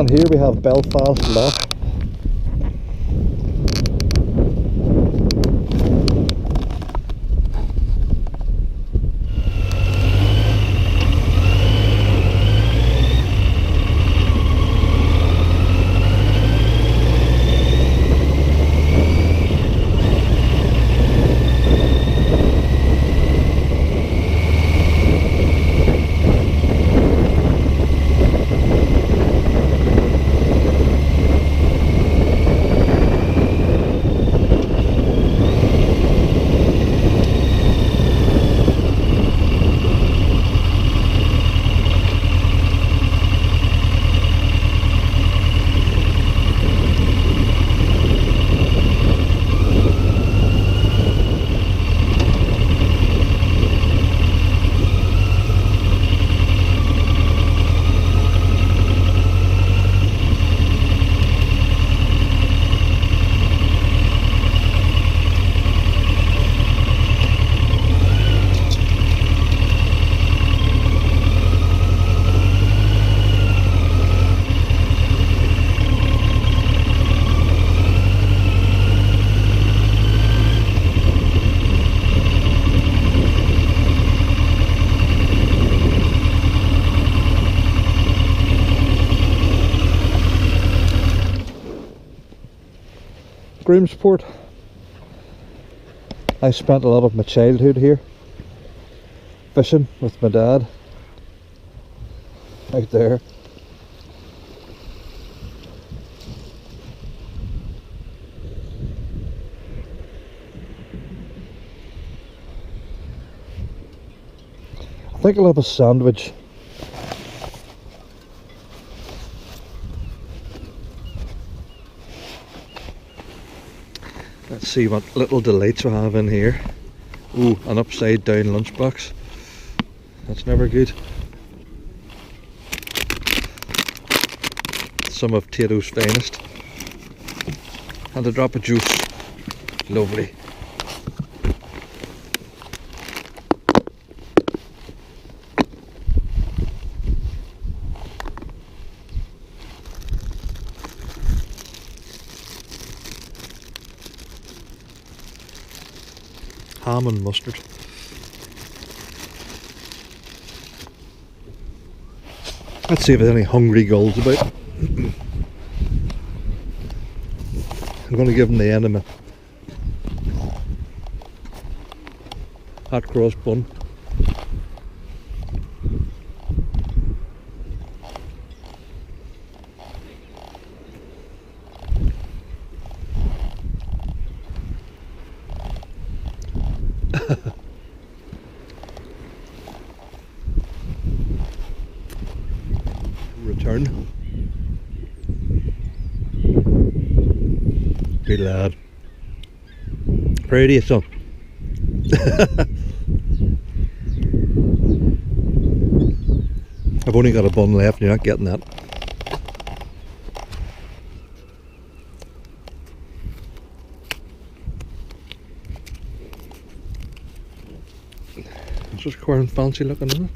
And here we have Belfast Lock. Grimsport. I spent a lot of my childhood here fishing with my dad out there. I think I'll have a sandwich. Let's see what little delights we have in here. Ooh, an upside down lunchbox. That's never good. Some of Tato's finest. And a drop of juice. Lovely. Ham and mustard. Let's see if there's any hungry gulls about. I'm going to give them the end of my hot cross bun. Return. Good lad. Proud of you, son. I've only got a bun left, you're not getting that. It's just quite fancy looking, isn't it?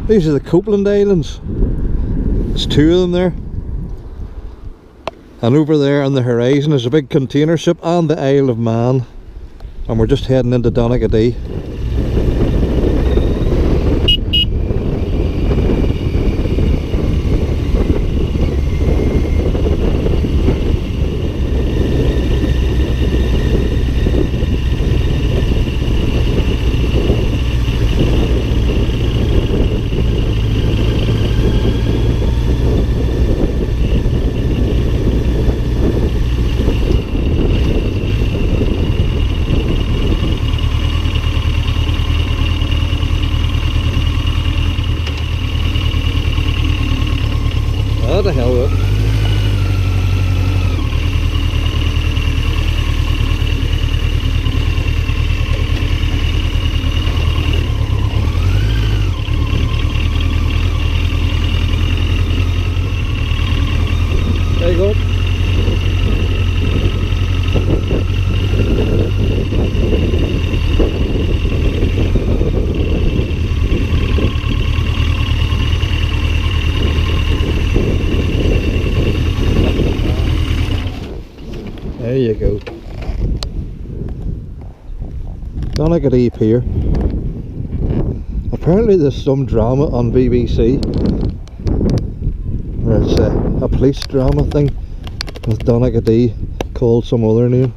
These are the Copeland Islands. There's two of them there. And over there on the horizon is a big container ship and the Isle of Man. And we're just heading into Donaghadee. What the hell with it? There you go. Donaghadee Pier. Apparently there's some drama on BBC. There's a police drama thing with Donaghadee called some other name.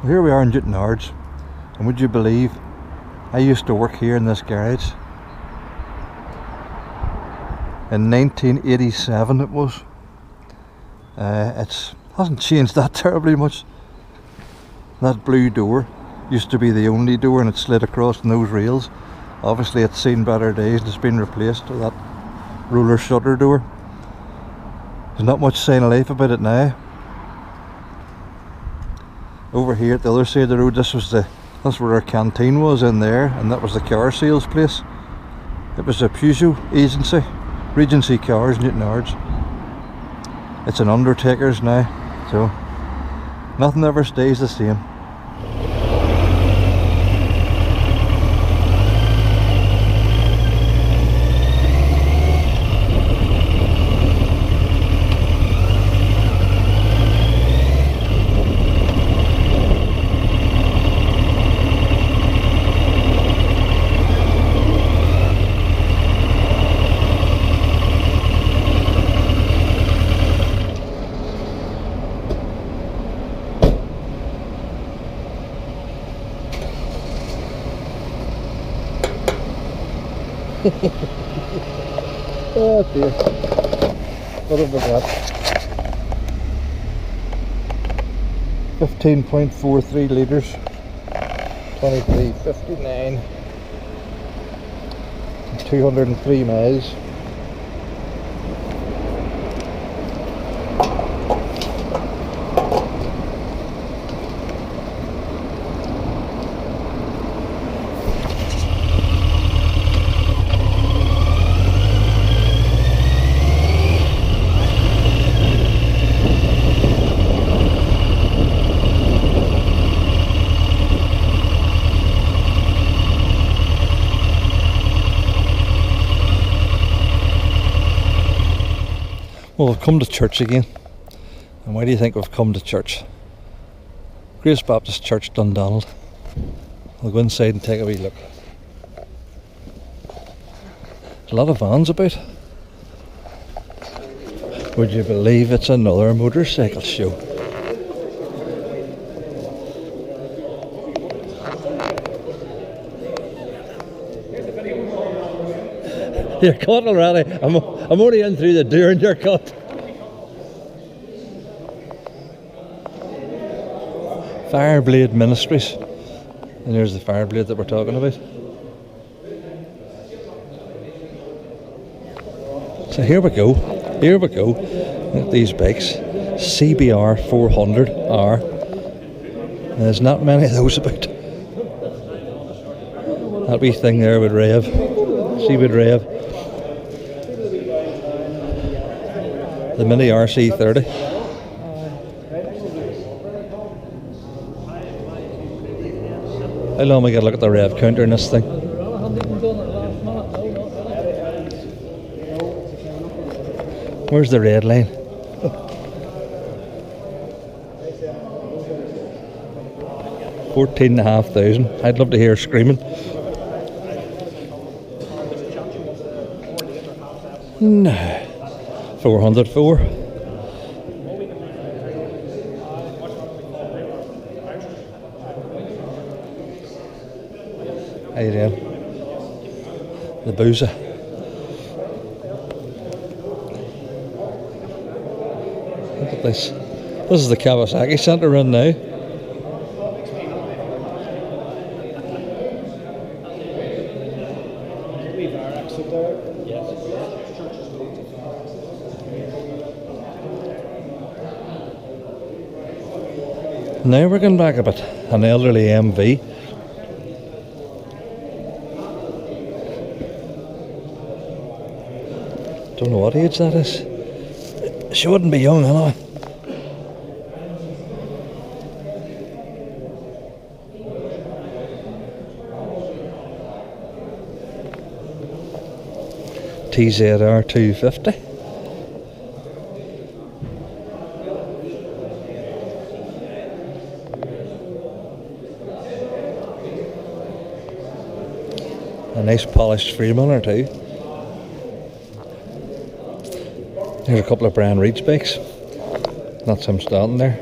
Here we are in Newtonards, and would you believe I used to work here in this garage in 1987 it was. It hasn't changed that terribly much. That blue door used to be the only door and it slid across in those rails. Obviously it's seen better days and it's been replaced with that roller shutter door. There's not much sign of life about it now. Over here at the other side of the road, that's where our canteen was in there, and that was the car sales place. It was a Peugeot agency, Regency Cars, Newtonards. It's an Undertaker's now, so nothing ever stays the same. Oh dear, what have we got? 15.43 litres, 23.59, 203 miles. Well, we've come to church again. And why do you think we've come to church? Grace Baptist Church, Dundonald. I'll go inside and take a wee look. There's a lot of vans about. Would you believe it's another motorcycle show? You're caught already. I'm only in through the door and you're caught. Fireblade Ministries. And there's the Fireblade that we're talking about. So here we go. Here we go. Look at these bikes. CBR 400R. There's not many of those about. That wee thing there would rev. See would rev. The Mini RC30. How long we got to look at the rev counter in this thing? Where's the red line? $14,500. I'd love to hear screaming. No. 404. How you doing? The boozer. Look at this. This is the Kawasaki Centre run now. Now we're going back a bit. An elderly MV. Don't know what age that is. She wouldn't be young, anyway. TZR 250. A nice polished frame on her too. Here's a couple of brand Reach bikes. That's him standing there.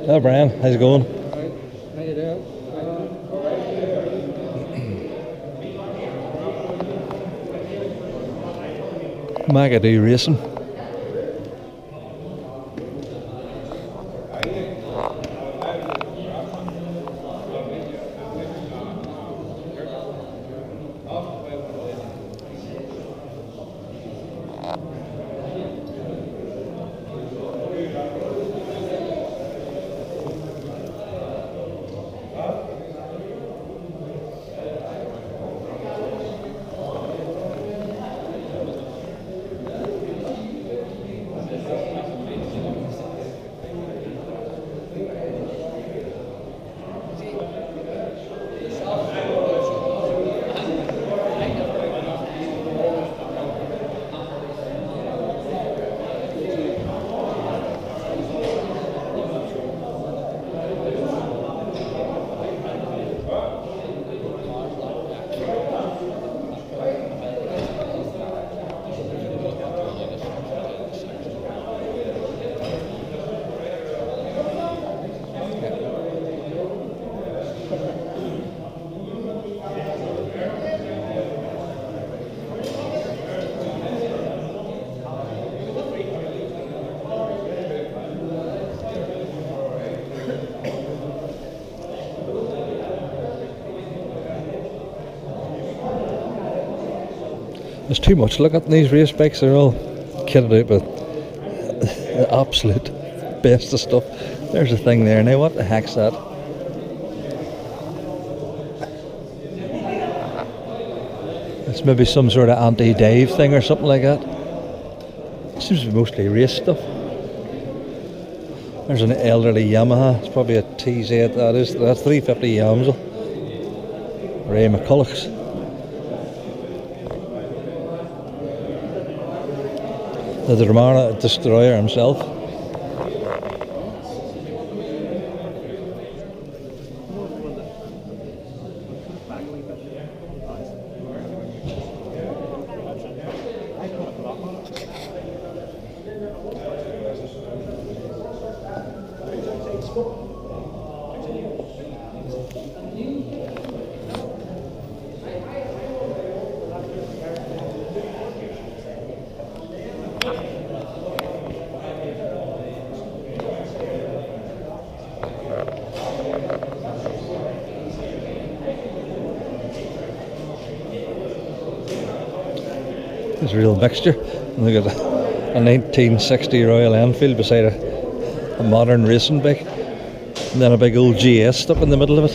Hello Brian, how's it going? How you doing? Magadoo Racing. There's too much. Look at these race bikes, they're all kitted out with the absolute best of stuff. There's a thing there. Now what the heck's that? It's maybe some sort of anti-dive thing or something like that. It seems to be mostly race stuff. There's an elderly Yamaha. It's probably a TZ that is. That's 350 Yamsel. Ray McCulloch's. The Ramana Destroyer himself. It's a real mixture. Look at a 1960 Royal Enfield beside a modern racing bike, and then a big old GS stuck in the middle of it.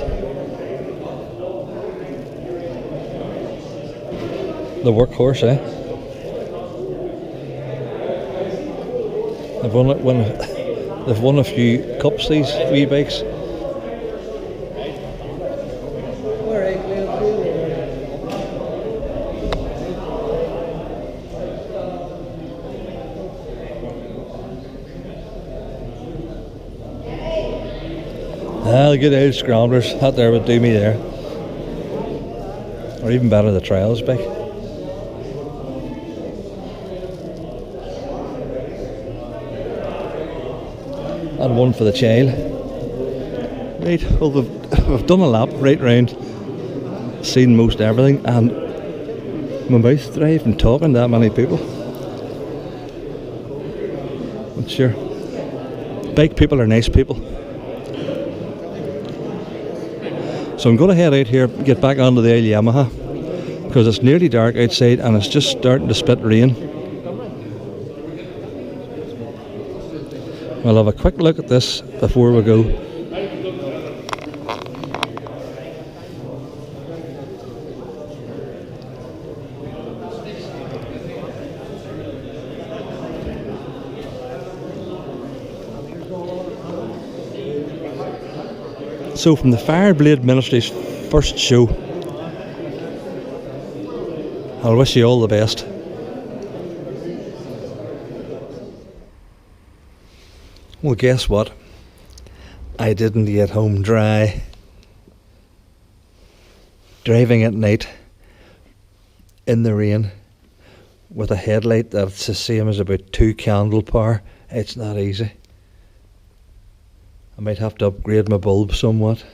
The workhorse, eh? They've won a few cups, these wee bikes. The good old scramblers, that there would do me there. Or even better, the trials bike. And one for the child. Right, well we've done a lap right round, seen most everything, and my mouth dry from talking to that many people. But sure, Bike people are nice people. So I'm going to head out here, get back onto the old Yamaha, because it's nearly dark outside and it's just starting to spit rain. We'll have a quick look at this before we go. So from the Fireblade Ministries first show, I'll wish you all the best. Well, guess what? I didn't get home dry. Driving at night in the rain with a headlight that's the same as about 2 candle power, it's not easy. I might have to upgrade my bulb somewhat,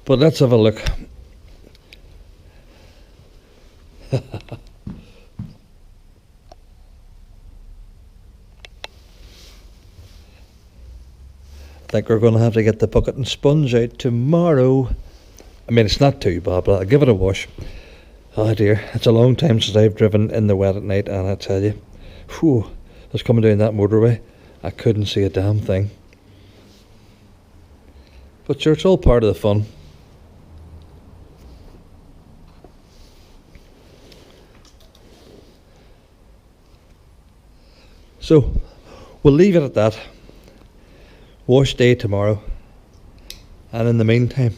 but let's have a look. I think we're going to have to get the bucket and sponge out tomorrow. I mean, it's not too bad, but I'll give it a wash. Oh dear, it's a long time since I've driven in the wet at night, and I tell you, whew, I was coming down that motorway, I couldn't see a damn thing. But sure, it's all part of the fun. So, we'll leave it at that. Wash day tomorrow. And in the meantime,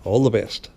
all the best.